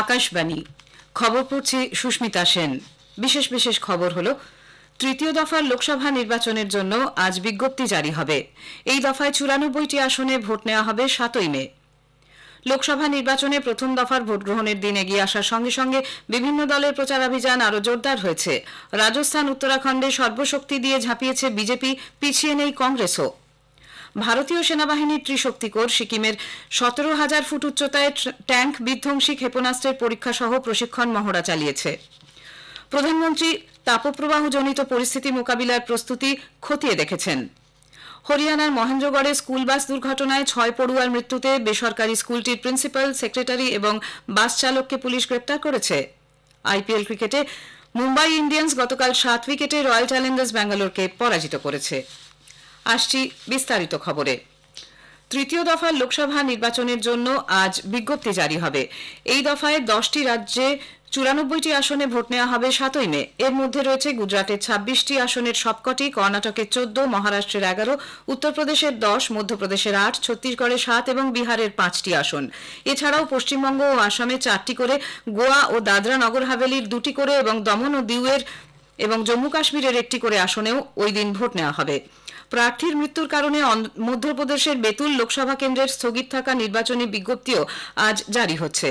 আকাশবাণী খবর পড়ছি সুস্মিতা সেন। বিশেষ বিশেষ খবর হলো, তৃতীয় দফার লোকসভা নির্বাচনের জন্য আজ বিজ্ঞপ্তি জারি হবে। এই দফায় ৯৪টি আসনে ভোট নেওয়া হবে ৭ই মে। লোকসভা নির্বাচনে প্রথম দফার ভোট গ্রহণের দিন এগিয়ে আসার সঙ্গে সঙ্গে বিভিন্ন দলের প্রচারাভিযান আরও জোরদার হয়েছে। রাজস্থান, উত্তরাখণ্ডে সর্বশক্তি দিয়ে ঝাঁপিয়েছে বিজেপি, পিছিয়ে নেই কংগ্রেসও। ভারতীয় সেনাবাহিনীর ত্রিশক্তিকোর সিকিমের ১৭,০০০ ফুট উচ্চতায় ট্যাঙ্ক বিধ্বংসী ক্ষেপণাস্ত্রের পরীক্ষা সহ প্রশিক্ষণ মহড়া চালিয়েছে। প্রধানমন্ত্রী তাপপ্রবাহজনিত পরিস্থিতি মোকাবিলার প্রস্তুতি খতিয়ে দেখেছেন। হরিয়ানার মহেন্দ্রগড়ে স্কুল বাস দুর্ঘটনায় ৬ পড়ুয়ার মৃত্যুতে বেসরকারি স্কুলটির প্রিন্সিপাল, সেক্রেটারি এবং বাস চালককে পুলিশ গ্রেপ্তার করেছে। আইপিএল ক্রিকেটে মুম্বাই ইন্ডিয়ান্স গতকাল ৭ উইকেটে রয়্যাল চ্যালেঞ্জার্স ব্যাঙ্গালোরকে পরাজিত করেছে। আসছি বিস্তারিত খবরে। তৃতীয় দফার লোকসভা নির্বাচনের জন্য আজ বিজ্ঞপ্তি জারি হবে। এই দফায় ১০টি রাজ্যে ৯৪টি আসনে ভোট নেওয়া হবে ৭ই মে। এর মধ্যে রয়েছে গুজরাটের ২৬টি আসনের সবকটি, কর্ণাটকের ১৪, মহারাষ্ট্রের ১১, উত্তরপ্রদেশের ১০, মধ্যপ্রদেশের ৮, ছত্তিশগড়ের ৭ এবং বিহারের ৫টি আসন। এছাড়াও পশ্চিমবঙ্গ ও আসামে ৪টি করে, গোয়া ও দাদরা নগর হাভেলির ২টি করে এবং দমন ও দিউয়ের এবং জম্মু কাশ্মীরের ১টি করে আসনেও ওই দিন ভোট নেওয়া হবে। প্রার্থীর মৃত্যুর কারণে মধ্যপ্রদেশের বেতুল লোকসভা কেন্দ্রের স্থগিত থাকা নির্বাচনী বিজ্ঞপ্তিও আজ জারি হচ্ছে।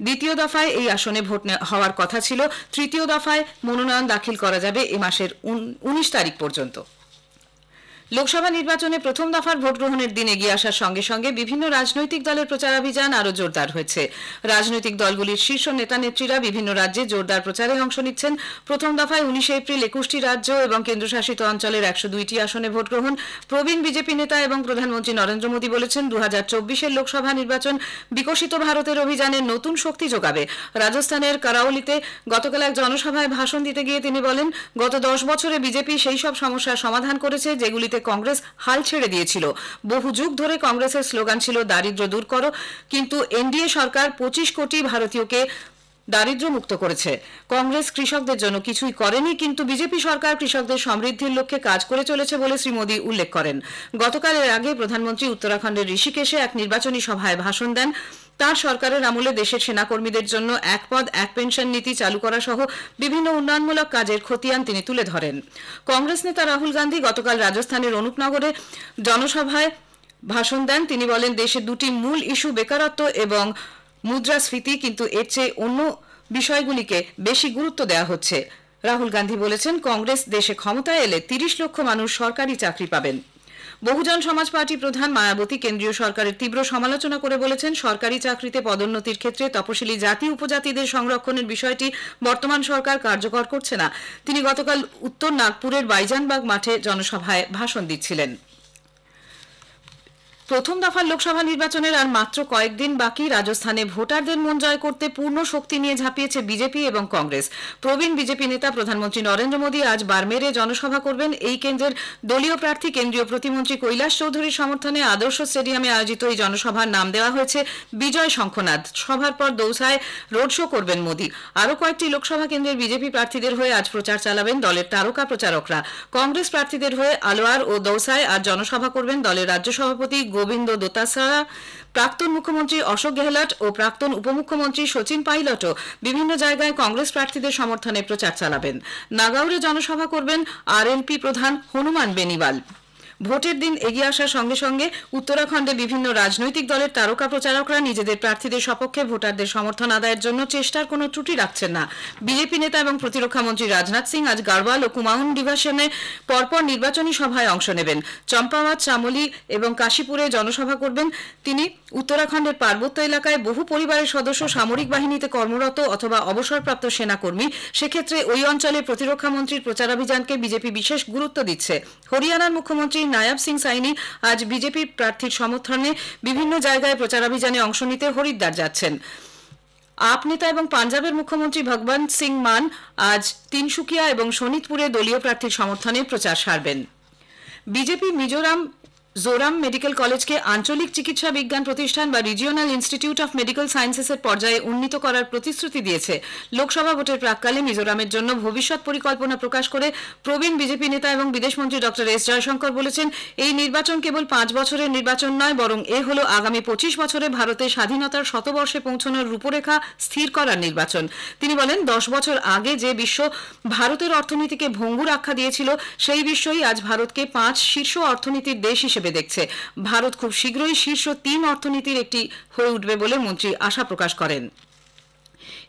দ্বিতীয় দফায় এই আসনে ভোট হওয়ার কথা ছিল। তৃতীয় দফায় মনোনয়ন দাখিল করা যাবে এ মাসের ১৯ তারিখ পর্যন্ত। লোকসভা নির্বাচনে প্রথম দফার ভোট গ্রহণের দিন এগিয়ে আসার সঙ্গে সঙ্গে বিভিন্ন রাজনৈতিক দলের প্রচারাভিযান আরও জোরদার হয়েছে। রাজনৈতিক দলগুলির শীর্ষ নেতা নেত্রীরা বিভিন্ন রাজ্যে জোরদার প্রচারে অংশ নিচ্ছেন। প্রথম দফায় ১৯ এপ্রিল ২১টি রাজ্য এবং কেন্দ্রশাসিত অঞ্চলের ১০২টি আসনে ভোট গ্রহণ। প্রবীণ বিজেপি নেতা এবং প্রধানমন্ত্রী নরেন্দ্র মোদী বলেছেন, ২০২৪-এর লোকসভা নির্বাচন বিকশিত ভারতের অভিযানে নতুন শক্তি যোগাবে। রাজস্থানের কারাউলিতে গতকাল এক জনসভায় ভাষণ দিতে গিয়ে তিনি বলেন, গত ১০ বছরে বিজেপি সেই সব সমস্যার সমাধান করেছে যেগুলিতে কংগ্রেস হাল ছেড়ে দিয়েছিল। বহু যুগ ধরে কংগ্রেসের স্লোগান ছিল দারিদ্র্য দূর করো, কিন্তু এনডিএ সরকার ২৫ কোটি ভারতীয়কে দারিদ্র্য মুক্ত করেছে। কংগ্রেস কৃষকদের জন্য কিছুই করেনি, কিন্তু বিজেপি সরকার কৃষকদের সমৃদ্ধির লক্ষ্যে কাজ করে চলেছে বলে শ্রী মোদী উল্লেখ করেন। গতকাল এর আগে প্রধানমন্ত্রী উত্তরাখণ্ডের ঋষিকেশে এক নির্বাচনী সভায় ভাষণ দেন। তার সরকারের আমলে দেশের সেনাকর্মীদের জন্য এক পদ এক পেনশন নীতি চালু করা সহ বিভিন্ন উন্নয়নমূলক কাজের খতিয়ান তিনি তুলে ধরেন। কংগ্রেস নেতা রাহুল গান্ধী গতকাল রাজস্থানের অনুপনগরে জনসভায় ভাষণ দেন। তিনি বলেন, দেশের দুটি মূল ইস্যু বেকারত্ব এবং মুদ্রাস্ফীতি, কিন্তু এর চেয়ে অন্য বিষয়গুলিকে বেশি গুরুত্ব দেওয়া হচ্ছে। রাহুল গান্ধী বলেছেন, কংগ্রেস দেশে ক্ষমতায় এলে ৩০ লক্ষ মানুষ সরকারি চাকরি পাবেন। বহুজন সমাজ পার্টি প্রধান মায়াবতী কেন্দ্রীয় সরকারের তীব্র সমালোচনা করে বলেছেন, সরকারি চাকরিতে পদোন্নতির ক্ষেত্রে তপশিলি জাতি উপজাতিদের সংরক্ষণের বিষয়টি বর্তমান সরকার কার্যকর করছে না। তিনি গতকাল উত্তর নাগপুরের বাইজানবাগ মাঠে জনসভায় ভাষণ দিচ্ছিলেন। প্রথম দফার লোকসভা নির্বাচনের আর মাত্র কয়েকদিন বাকি। রাজস্থানে ভোটারদের মন জয় করতে পূর্ণ শক্তি নিয়ে ঝাঁপিয়েছে বিজেপি এবং কংগ্রেস। প্রবীণ বিজেপি নেতা প্রধানমন্ত্রী নরেন্দ্র মোদী আজ বারমেরে জনসভা করবেন। এই কেন্দ্রের দলীয় প্রার্থী কেন্দ্রীয় প্রতিমন্ত্রী কৈলাস চৌধুরীর সমর্থনে আদর্শ স্টেডিয়ামে আয়োজিত এই জনসভার নাম দেওয়া হয়েছে বিজয় শঙ্খনাদ। সভার পর দৌসায় রোড শো করবেন মোদী। আরও কয়েকটি লোকসভা কেন্দ্রের বিজেপি প্রার্থীদের হয়ে আজ প্রচার চালাবেন দলের তারকা প্রচারকরা। কংগ্রেস প্রার্থীদের হয়ে আলোয়ার ও দৌসায় আজ জনসভা করবেন দলের রাজ্য সভাপতি গোবিন্দ দোতাসারা। প্রাক্তন মুখ্যমন্ত্রী অশোক গেহলট ও প্রাক্তন উপমুখ্যমন্ত্রী সচিন পাইলটও বিভিন্ন জায়গায় কংগ্রেস প্রার্থীদের সমর্থনে প্রচার চালাবেন। নাগাউরে জনসভা করবেন আরএলপি প্রধান হনুমান বেনিওয়াল। ভোটের দিন এগিয়ে আসার সঙ্গে সঙ্গে উত্তরাখণ্ডে বিভিন্ন রাজনৈতিক দলের তারকা প্রচারকরা নিজেদের প্রার্থীদের সপক্ষে ভোটারদের সমর্থন আদায়ের জন্য চেষ্টার কোনো ত্রুটি রাখছেন না। বিজেপি নেতা এবং প্রতিরক্ষা মন্ত্রী রাজনাথ সিং আজ গাড়ওয়াল ও কুমাউন ডিভিশনে পরপর নির্বাচনী সভায় অংশ নেবেন। চম্পাওয়াত, চামোলি এবং কাশীপুরে জনসভা করবেন তিনি। উত্তরাখণ্ডের পার্বত্য এলাকায় বহু পরিবারের সদস্য সামরিক বাহিনীতে কর্মরত অথবা অবসরপ্রাপ্ত সেনাকর্মী। সেক্ষেত্রে ওই অঞ্চলে প্রতিরক্ষা মন্ত্রীর প্রচারাভিযানকে বিজেপি বিশেষ গুরুত্ব দিচ্ছে। হরিয়ানার মুখ্যমন্ত্রী নায়াব সিং সাইনি আজ বিজেপি প্রার্থীর সমর্থনে বিভিন্ন জায়গায় প্রচারাভিযানে অংশ নিতে হরিদ্বার যাচ্ছেন। আপ নেতা এবং পাঞ্জাবের মুখ্যমন্ত্রী ভগবন্ত সিং মান আজ তিনসুকিয়া এবং শোনিতপুরে দলীয় প্রার্থীর সমর্থনে প্রচার সারবেন। বিজেপি মিজোরাম জোরাম মেডিকেল কলেজকে আঞ্চলিক চিকিৎসা বিজ্ঞান প্রতিষ্ঠান বা রিজিওনাল ইনস্টিটিউট অফ মেডিকেল সায়েন্সেসের পর্যায়ে উন্নীত করার প্রতিশ্রুতি দিয়েছে। লোকসভা ভোটের প্রাক্কালে মিজোরামের জন্য ভবিষ্যৎ পরিকল্পনা প্রকাশ করে প্রবীণ বিজেপি নেতা এবং বিদেশমন্ত্রী ডক্টর এস জয়শঙ্কর বলেছেন, এই নির্বাচন কেবল 5 বছরের নির্বাচন নয়, বরং এ হল আগামী 25 বছরে ভারতের স্বাধীনতার শতবর্ষে পৌঁছানোর রূপরেখা স্থির করার নির্বাচন। তিনি বলেন, 10 বছর আগে যে বিশ্ব ভারতের অর্থনীতিকে ভঙ্গুর আখ্যা দিয়েছিল, সেই বিশ্বই আজ ভারতকে 5 শীর্ষ অর্থনীতির দেশ হিসেবে দেখছে। ভারত খুব শীঘ্রই শীর্ষ 3 অর্থনীতির একটি হয়ে উঠবে বলে মন্ত্রী আশা প্রকাশ করেন।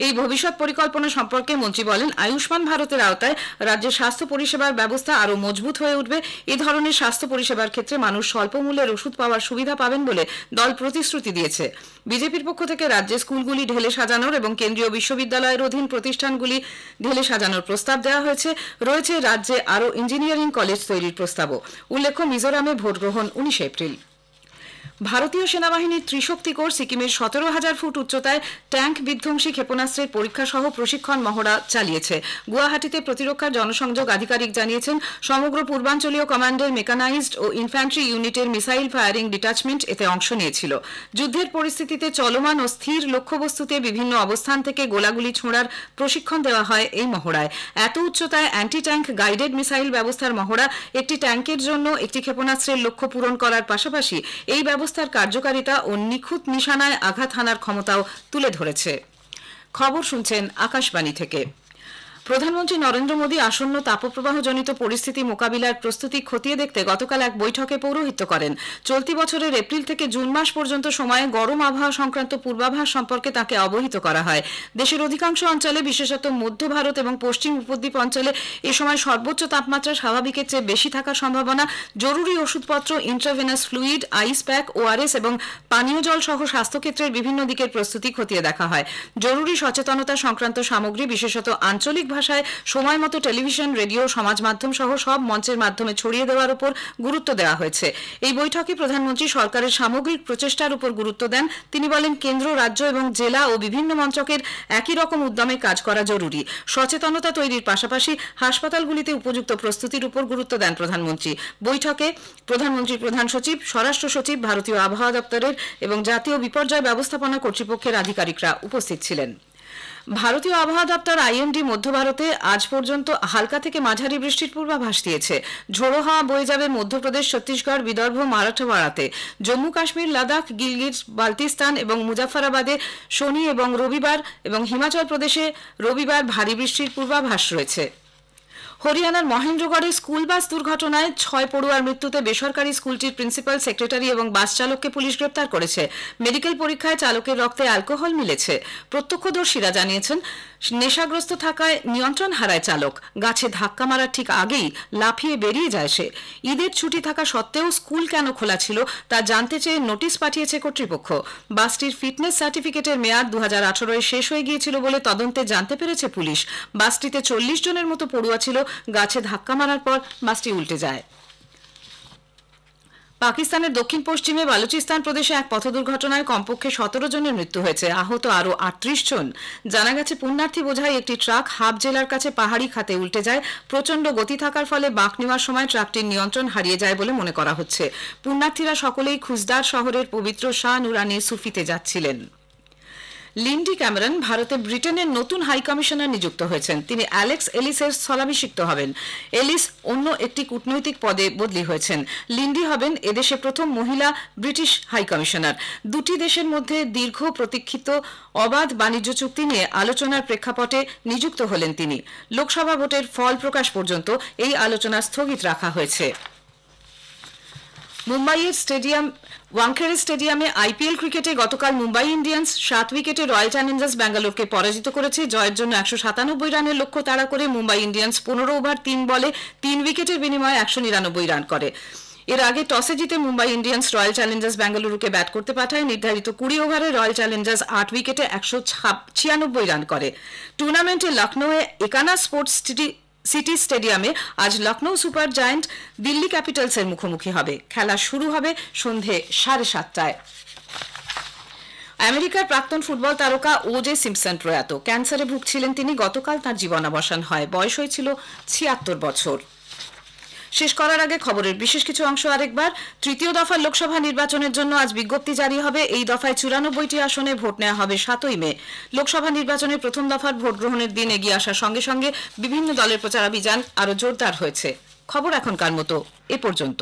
এই ভবিষ্যৎ পরিকল্পনা সম্পর্কে মন্ত্রী বলেন, আয়ুষ্মান ভারতের আওতায় রাজ্যের স্বাস্থ্য পরিষেবার ব্যবস্থা আরও মজবুত হয়ে উঠবে। এ ধরনের স্বাস্থ্য পরিষেবার ক্ষেত্রে মানুষ স্বল্প মূল্যের ওষুধ পাওয়ার সুবিধা পাবেন বলে দল প্রতিশ্রুতি দিয়েছে। বিজেপির পক্ষ থেকে রাজ্যে স্কুলগুলি ঢেলে সাজানোর এবং কেন্দ্রীয় বিশ্ববিদ্যালয়ের অধীন প্রতিষ্ঠানগুলি ঢেলে সাজানোর প্রস্তাব দেওয়া হয়েছে। রয়েছে রাজ্যে আরও ইঞ্জিনিয়ারিং কলেজ তৈরির প্রস্তাবও। উল্লেখ্য, মিজোরামে ভোট গ্রহণ 19 এপ্রিল। ভারতীয় সেনাবাহিনীর ত্রিশক্তি কোর সিকিমের 17,000 ফুট উচ্চতায় ট্যাঙ্ক বিধ্বংসী ক্ষেপণাস্ত্রের পরীক্ষা সহ প্রশিক্ষণ মহড়া চালিয়েছে। গুয়াহাটিতে প্রতিরক্ষার জনসংযোগ আধিকারিক জানিয়েছেন, সমগ্র পূর্বাঞ্চলীয় কমান্ডের মেকানাইজড ও ইনফ্যান্ট্রি ইউনিটের মিসাইল ফায়ারিং ডিটাচমেন্ট এতে অংশ নিয়েছিল। যুদ্ধের পরিস্থিতিতে চলমান ও স্থির লক্ষ্যবস্তুতে বিভিন্ন অবস্থান থেকে গোলাগুলি ছোঁড়ার প্রশিক্ষণ দেওয়া হয় এই মহড়ায়। এত উচ্চতায় অ্যান্টি ট্যাঙ্ক গাইডেড মিসাইল ব্যবস্থার মহড়া একটি ট্যাঙ্কের জন্য একটি ক্ষেপণাস্ত্রের লক্ষ্য পূরণ করার পাশাপাশি এই ব্যবস্থার কার্যকারিতা ও নিখুঁত নিশানায় আঘাত হানার ক্ষমতাও তুলে ধরেছে। খবর শুনছেন আকাশবাণী থেকে। প্রধানমন্ত্রী নরেন্দ্র মোদী আসন্ন তাপপ্রবাহজনিত পরিস্থিতি মোকাবিলার প্রস্তুতি খতিয়ে দেখতে গতকাল এক বৈঠকে পৌরোহিত্য করেন। চলতি বছরের এপ্রিল থেকে জুন মাস পর্যন্ত সময়ে গরম আবহাওয়া সংক্রান্ত পূর্বাভাস সম্পর্কে তাকে অবহিত করা হয়। দেশের অধিকাংশ অঞ্চলে, বিশেষত মধ্য ভারত এবং পশ্চিম উপদ্বীপ অঞ্চলে এ সময় সর্বোচ্চ তাপমাত্রা স্বাভাবিকের চেয়ে বেশি থাকার সম্ভাবনা। জরুরি ওষুধপত্র, intravenous fluid, ice pack, ORS এবং পানীয় জল সহ স্বাস্থ্যক্ষেত্রের বিভিন্ন দিকের প্রস্তুতি খতিয়ে দেখা হয়। জরুরি সচেতনতা সংক্রান্ত সামগ্রী, বিশেষত আঞ্চলিক ভাষায় সময় মতো টেলিভিশন, রেডিও, সমাজ মাধ্যম সহ সব মঞ্চের মাধ্যমে ছড়িয়ে দেওয়ার উপর গুরুত্ব দেওয়া হয়েছে। এই বৈঠকে প্রধানমন্ত্রী সরকারের সামগ্রিক প্রচেষ্টার উপর গুরুত্ব দেন। তিনি বলেন, কেন্দ্র, রাজ্য এবং জেলা ও বিভিন্ন মন্ত্রকের একই রকম উদ্যমে কাজ করা জরুরি। সচেতনতা তৈরির পাশাপাশি হাসপাতালগুলিতে উপযুক্ত প্রস্তুতির উপর গুরুত্ব দেন প্রধানমন্ত্রী। বৈঠকে প্রধানমন্ত্রীর প্রধান সচিব, স্বরাষ্ট্র সচিব, ভারতীয় আবহাওয়া দপ্তরের এবং জাতীয় বিপর্যয় ব্যবস্থাপনা কর্তৃপক্ষের আধিকারিকরা উপস্থিত ছিলেন। ভারতীয় আবহাওয়া দপ্তর আইএমডি মধ্য ভারতে আজ পর্যন্ত হালকা থেকে মাঝারি বৃষ্টির পূর্বাভাস দিয়েছে। ঝোড়ো হাওয়া বয়ে যাবে মধ্যপ্রদেশ, ছত্তিশগড়, বিদর্ভ, মারাঠওয়াড়াতে। জম্মু কাশ্মীর, লাদাখ, গিলগিট বাল্টিস্তান এবং মুজাফফরাবাদে শনি এবং রবিবার এবং হিমাচল প্রদেশে রবিবার ভারী বৃষ্টির পূর্বাভাস রয়েছে। হরিয়ানার মহেন্দ্রগড়ে স্কুল বাস দুর্ঘটনায় 6 পড়ুয়ার মৃত্যুতে বেসরকারি স্কুলটির প্রিন্সিপাল, সেক্রেটারি এবং বাস চালককে পুলিশ গ্রেপ্তার করেছে। মেডিকেল পরীক্ষায় চালকের রক্তে অ্যালকোহল মিলেছে। প্রত্যক্ষদর্শীরা জানিয়েছেন, নেশাগ্রস্ত থাকায় নিয়ন্ত্রণ হারায় চালক। গাছে ধাক্কা মারার ঠিক আগেই লাফিয়ে বেরিয়ে যায় সে। ঈদের ছুটি থাকা সত্ত্বেও স্কুল কেন খোলা ছিল তা জানতে চেয়ে নোটিশ পাঠিয়েছে কর্তৃপক্ষ। বাসটির ফিটনেস সার্টিফিকেটের মেয়াদ 2018-এ শেষ হয়ে গিয়েছিল বলে তদন্তে জানতে পেরেছে পুলিশ। বাসটিতে 40 জনের মতো পড়ুয়া ছিল। গাছে ধাক্কা মারার পর বাসটি উল্টে যায়। পাকিস্তানের দক্ষিণ পশ্চিমে বালুচিস্তান প্রদেশে এক পথ দুর্ঘটনায় কমপক্ষে 17 জনের মৃত্যু হয়েছে, আহত আরও 38 জন। জানা গেছে, পুণ্যার্থী বোঝাই একটি ট্রাক হাব জেলার কাছে পাহাড়ি খাতে উল্টে যায়। প্রচণ্ড গতি থাকার ফলে বাঁক নেওয়ার সময় ট্রাকটির নিয়ন্ত্রণ হারিয়ে যায় বলে মনে করা হচ্ছে। পুণ্যার্থীরা সকলেই খুজদার শহরের পবিত্র শাহ নুরানি সুফিতে যাচ্ছিলেন। লিন্ডি ক্যামেরন ভারতে ব্রিটেনের নতুন হাই কমিশনার নিযুক্ত হয়েছেন। তিনি অ্যালেক্স এলিসের স্থলাভিষিক্ত হবেন। এলিস অন্য একটি কূটনৈতিক পদে বদলি হয়েছেন। লিন্ডি হবেন এদেশে প্রথম মহিলা ব্রিটিশ হাই কমিশনার। দুটি দেশের মধ্যে দীর্ঘ প্রতীক্ষিত অবাধ বাণিজ্য চুক্তি নিয়ে আলোচনার প্রেক্ষাপটে নিযুক্ত হলেন তিনি। লোকসভা ভোটের ফল প্রকাশ পর্যন্ত এই আলোচনা স্থগিত রাখা হয়েছে। মুম্বাইয়ের ওয়াংখেড়ে স্টেডিয়ামে আইপিএল ক্রিকেটে গতকাল মুম্বাই ইন্ডিয়ান্স 7 উইকেটে রয়্যাল চ্যালেঞ্জার্স ব্যাঙ্গালোরকে পরাজিত করেছে। জয়ের জন্য 197 রানের লক্ষ্য তাড়া করে মুম্বাই ইন্ডিয়ান্স 15 ওভার 3 বলে 3 উইকেটের বিনিময়ে 199 রান করে। এর আগে টসে জিতে মুম্বাই ইন্ডিয়ান্স রয়্যাল চ্যালেঞ্জার্স ব্যাঙ্গালুরুকে ব্যাট করতে পাঠায়। নির্ধারিত 20 ওভারে রয়্যাল চ্যালেঞ্জার্স 8 উইকেটে 196 রান করে। টুর্নামেন্টে লখনৌয়ে একানা স্পোর্টস সিটি স্টেডিয়ামে আজ লখনৌ সুপার জায়ান্ট দিল্লি ক্যাপিটালসের মুখোমুখি হবে। খেলা শুরু হবে সন্ধে 7:30টায়। আমেরিকার প্রাক্তন ফুটবল তারকা ওজে সিম্পসন প্রয়াত। ক্যান্সারে ভুগছিলেন তিনি। গতকাল তার জীবনাবসান হয়। বয়স হয়েছিল 76 বছর। শেষ করার আগে খবরের বিশেষ কিছু অংশ আরেকবার। তৃতীয় দফার লোকসভা নির্বাচনের জন্য আজ বিজ্ঞপ্তি জারি হবে। এই দফায় 94টি আসনে ভোট নেওয়া হবে 7ই মে। লোকসভা নির্বাচনের প্রথম দফার ভোট গ্রহণের দিন এগিয়ে আসার সঙ্গে সঙ্গে বিভিন্ন দলের প্রচারাভিযান আরও জোরদার হয়েছে। খবর এখনকার মতো এ পর্যন্ত।